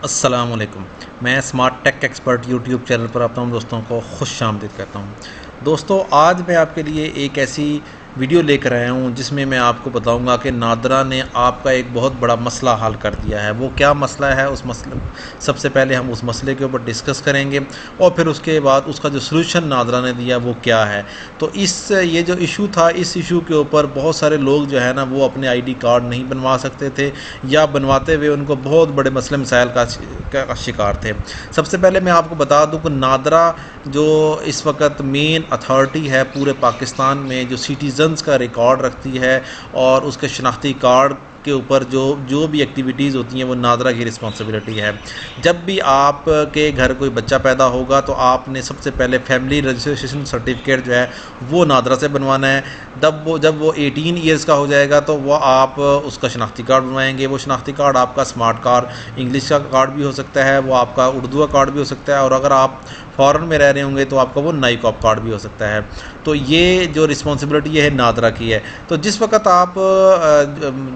السلام علیکم. میں اسمارٹ ٹیک ایکسپرٹ یوٹیوب چینل پر آپ تمام دوستوں کو خوش آمدید کہتا ہوں. دوستو آج میں آپ کے لیے ایک ایسی ویڈیو لے کر آیا ہوں جس میں میں آپ کو بتاؤں گا کہ نادرا نے آپ کا ایک بہت بڑا مسئلہ حل کر دیا ہے. وہ کیا مسئلہ ہے؟ اس مسئلے سب سے پہلے ہم اس مسئلے کے اوپر ڈسکس کریں گے اور پھر اس کے بعد اس کا جو سلوشن نادرا نے دیا وہ کیا ہے. تو یہ جو ایشو تھا اس ایشو کے اوپر بہت سارے لوگ جو ہے نا وہ اپنے آئی ڈی کارڈ نہیں بنوا سکتے تھے یا بنواتے ہوئے ان کو بہت بڑے مسئلے مسائل کا شکار تھے. سب سے پہلے میں آپ کو بتا دوں کہ نادرا جو اس وقت مین اتھارٹی ہے پورے پاکستان میں جو سٹیزنز کا ریکارڈ رکھتی ہے اور اس کے شناختی کارڈ کے اوپر جو بھی ایکٹیویٹیز ہوتی ہیں وہ نادرا کی رسپانسبلٹی ہے. جب بھی آپ کے گھر کوئی بچہ پیدا ہوگا تو آپ نے سب سے پہلے فیملی رجسٹریشن سرٹیفکیٹ جو ہے وہ نادرا سے بنوانا ہے. جب وہ 18 ایئرس کا ہو جائے گا تو وہ آپ اس کا شناختی کارڈ بنوائیں گے. وہ شناختی کارڈ آپ کا اسمارٹ کارڈ انگلش کا کارڈ بھی ہو سکتا ہے, وہ آپ کا اردو کا کارڈ بھی ہو سکتا ہے, اور اگر آپ فارن میں رہ رہے ہوں گے تو آپ کا وہ نائی کاپ کارڈ بھی ہو سکتا ہے. تو یہ جو رسپانسبلٹی یہ ہے نادرا کی ہے. تو جس وقت آپ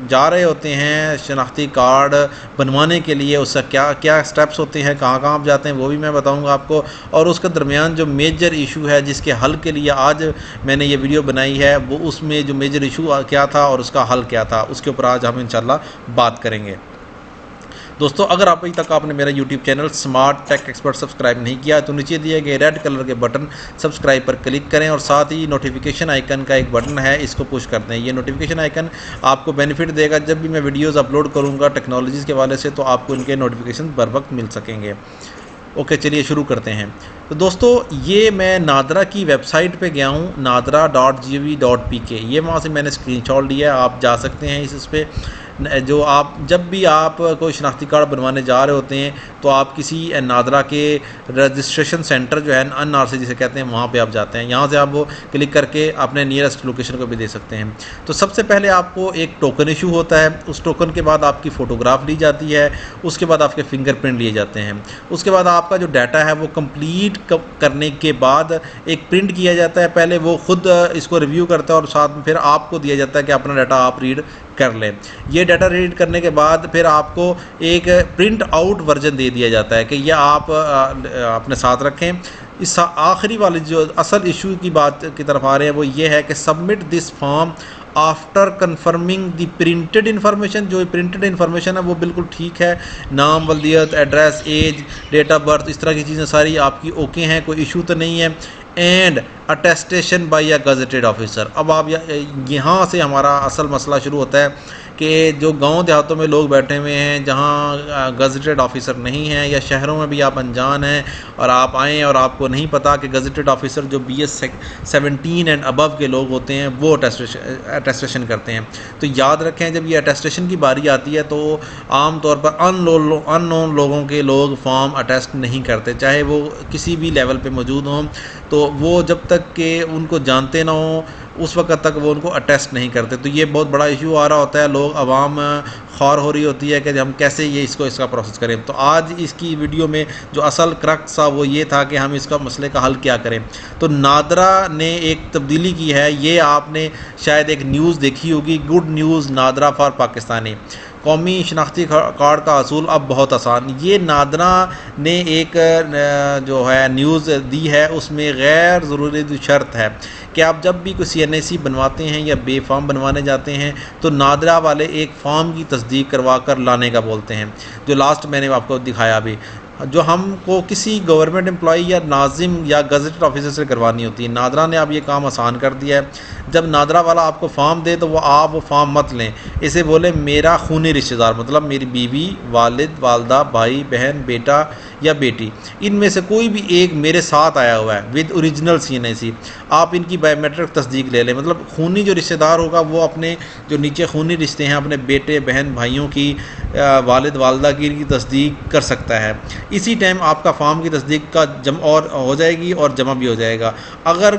جا رہے ہوتے ہیں شناختی کارڈ بنوانے کے لیے اس کا کیا کیا سٹیپس ہوتے ہیں, کہاں کہاں آپ جاتے ہیں وہ بھی میں بتاؤں گا آپ کو. اور اس کے درمیان جو میجر ایشو ہے جس کے حل کے لیے آج میں نے یہ ویڈیو بنائی ہے وہ اس میں جو میجر ایشو کیا تھا اور اس کا حل کیا تھا اس کے اوپر آج ہم انشاءاللہ بات کریں گے. دوستو اگر ابھی تک آپ نے میرا یوٹیوب چینل اسمارٹ ٹیک ایکسپرٹ سبسکرائب نہیں کیا تو نیچے دیے گئے ریڈ کلر کے بٹن سبسکرائب پر کلک کریں اور ساتھ ہی نوٹیفیکیشن آئیکن کا ایک بٹن ہے اس کو پش کر دیں. یہ نوٹیفیکیشن آئیکن آپ کو بینیفٹ دے گا جب بھی میں ویڈیوز اپلوڈ کروں گا ٹیکنالوجیز کے حوالے سے تو آپ کو ان کے نوٹیفیکیشن بر وقت مل سکیں گے. اوکے چلیے شروع کرتے ہیں. تو دوستو یہ میں نادرا کی ویب سائٹ پہ گیا ہوں nadra.gov.pk. یہ وہاں سے میں نے اسکرین شاٹ لیا ہے, آپ جا سکتے ہیں اس پہ. جو آپ جب بھی آپ کوئی شناختی کارڈ بنوانے جا رہے ہوتے ہیں تو آپ کسی نادرا کے رجسٹریشن سینٹر جو ہے ان آر سی جسے کہتے ہیں وہاں پہ آپ جاتے ہیں. یہاں سے آپ وہ کلک کر کے اپنے نیئرسٹ لوکیشن کو بھی دے سکتے ہیں. تو سب سے پہلے آپ کو ایک ٹوکن ایشو ہوتا ہے. اس ٹوکن کے بعد آپ کی فوٹوگراف لی جاتی ہے, اس کے بعد آپ کے فنگر پرنٹ لیے جاتے ہیں. اس کے بعد آپ کا جو ڈیٹا ہے وہ کمپلیٹ کرنے کے بعد ایک پرنٹ کیا جاتا ہے. پہلے وہ خود اس کو ریویو کرتا ہے اور ساتھ میں پھر آپ کو دیا جاتا ہے کہ اپنا ڈیٹا آپ ریڈ کر لیں. یہ ڈیٹا ریڈ کرنے کے بعد پھر آپ کو ایک پرنٹ آؤٹ ورژن دے دیا جاتا ہے کہ یہ آپ اپنے ساتھ رکھیں. اس آخری والی جو اصل ایشو کی بات کی طرف آ رہے ہیں وہ یہ ہے کہ submit this form after confirming the printed information. جو پرنٹڈ انفارمیشن ہے وہ بالکل ٹھیک ہے, نام, ولدیت, address, age, date of birth, اس طرح کی چیزیں ساری آپ کی اوکے ہیں, کوئی ایشو تو نہیں ہے. And attestation by a gazetted officer. اب آپ یہاں سے ہمارا اصل مسئلہ شروع ہوتا ہے کہ جو گاؤں دیہاتوں میں لوگ بیٹھے ہوئے ہیں جہاں گزٹڈ آفیسر نہیں ہیں, یا شہروں میں بھی آپ انجان ہیں اور آپ آئیں اور آپ کو نہیں پتہ کہ گزٹڈ آفیسر جو BS 17 اینڈ ابو کے لوگ ہوتے ہیں وہ اٹیسٹیشن کرتے ہیں. تو یاد رکھیں جب یہ اٹیسٹیشن کی باری آتی ہے تو عام طور پر ان نون لوگوں کے لوگ فارم اٹیسٹ نہیں کرتے, چاہے وہ کسی بھی لیول پہ موجود ہوں. تو وہ جب تک کہ ان کو جانتے نہ ہوں اس وقت تک وہ ان کو اٹیسٹ نہیں کرتے. تو یہ بہت بڑا ایشو آ رہا ہوتا ہے, لوگ عوام خوار ہو رہی ہوتی ہے کہ ہم کیسے اس کا پروسیس کریں. تو آج اس کی ویڈیو میں جو اصل کرکس تھا وہ یہ تھا کہ ہم اس کا مسئلے کا حل کیا کریں. تو نادرا نے ایک تبدیلی کی ہے, یہ آپ نے شاید ایک نیوز دیکھی ہوگی, good news NADRA for Pakistani. قومی شناختی کارڈ کا حصول اب بہت آسان. یہ نادرا نے ایک جو ہے نیوز دی ہے, اس میں غیر ضروری شرط ہے کہ آپ جب بھی کوئی CNAC بنواتے ہیں یا بے فارم بنوانے جاتے ہیں تو نادرا والے ایک فارم کی تصدیق کروا کر لانے کا بولتے ہیں, جو لاسٹ میں نے آپ کو دکھایا بھی, جو ہم کو کسی گورنمنٹ امپلائی یا ناظم یا گزٹڈ آفیسر سے کروانی ہوتی ہے. نادرا نے اب یہ کام آسان کر دیا ہے. جب نادرا والا آپ کو فارم دے تو وہ فارم مت لیں, اسے بولیں میرا خونی رشتہ دار, مطلب میری بیوی, والد, والدہ, بھائی, بہن, بیٹا یا بیٹی, ان میں سے کوئی بھی ایک میرے ساتھ آیا ہوا ہے ود اوریجنل CNAC. آپ ان کی بایو میٹرک تصدیق لے لیں. مطلب خونی جو رشتہ دار ہوگا وہ اپنے جو نیچے خونی رشتے ہیں اپنے بیٹے, بہن, بھائیوں کی, والد, والدہ کی تصدیق کر سکتا ہے. اسی ٹائم آپ کا فارم کی تصدیق کا اور ہو جائے گی اور جمع بھی ہو جائے گا. اگر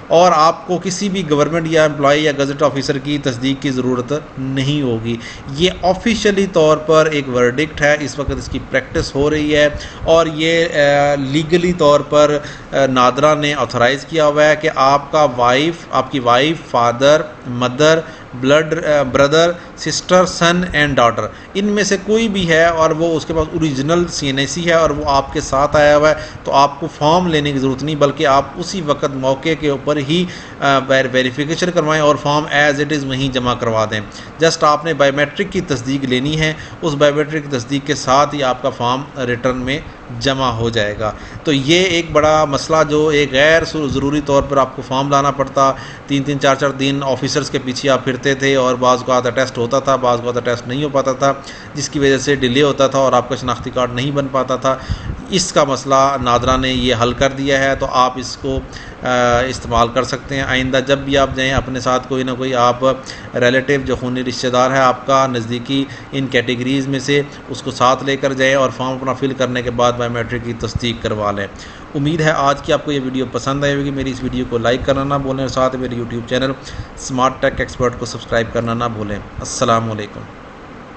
اور آپ کو کسی بھی گورنمنٹ یا امپلائی یا گزٹ آفیسر کی تصدیق کی ضرورت نہیں ہوگی. یہ آفیشیلی طور پر ایک ورڈکٹ ہے, اس وقت اس کی پریکٹس ہو رہی ہے اور یہ لیگلی طور پر نادرا نے آتھورائز کیا ہوا ہے کہ آپ کی wife, father, mother, blood brother, sister, son and daughter, ان میں سے کوئی بھی ہے اور وہ اس کے پاس اوریجنل CNAC ہے اور وہ آپ کے ساتھ آیا ہوا ہے، تو آپ کو فارم لینے کی ضرورت نہیں، بلکہ آپ اسی وقت موقع کے اوپر ہی ویریفیکیشن کروائیں اور فارم ایز اٹ از وہیں جمع کروا دیں۔ جسٹ آپ نے بائیو میٹرک کی تصدیق لینی ہے، اس بائیو میٹرک کی تصدیق کے ساتھ ہی آپ کا فارم ریٹرن میں جمع ہو جائے گا۔ تو یہ ایک بڑا مسئلہ جو ایک غیر ضروری طور پر آپ کو فارم لانا پڑتا، 3 4 دن آفیسرز کے پیچھے آپ پھرتے تھے اور بعض کا آتا ٹیسٹ ہوتا تھا، بعض کا آتا ٹیسٹ نہیں ہو پاتا تھا، جس کی وجہ سے ڈیلے ہوتا تھا اور آپ کا شناختی کارڈ نہیں بن پاتا تھا۔ اس کا مسئلہ نادرا نے یہ حل کر دیا ہے، تو آپ اس کو استعمال کر سکتے ہیں۔ آئندہ جب بھی آپ جائیں اپنے ساتھ کوئی نہ کوئی آپ ریلیٹیو جو خونی رشتہ دار ہے آپ کا نزدیکی ان کیٹیگریز میں سے، اس کو ساتھ لے کر جائیں اور فارم اپنا فل کرنے کے بعد بائیو میٹرک کی تصدیق کروا لیں۔ امید ہے آج کی آپ کو یہ ویڈیو پسند آئے گی۔ میری اس ویڈیو کو لائک کرنا نہ بھولیں اور ساتھ میرے یوٹیوب چینل اسمارٹ ٹیک ایکسپرٹ کو سبسکرائب کرنا نہ بھولیں۔ السلام علیکم۔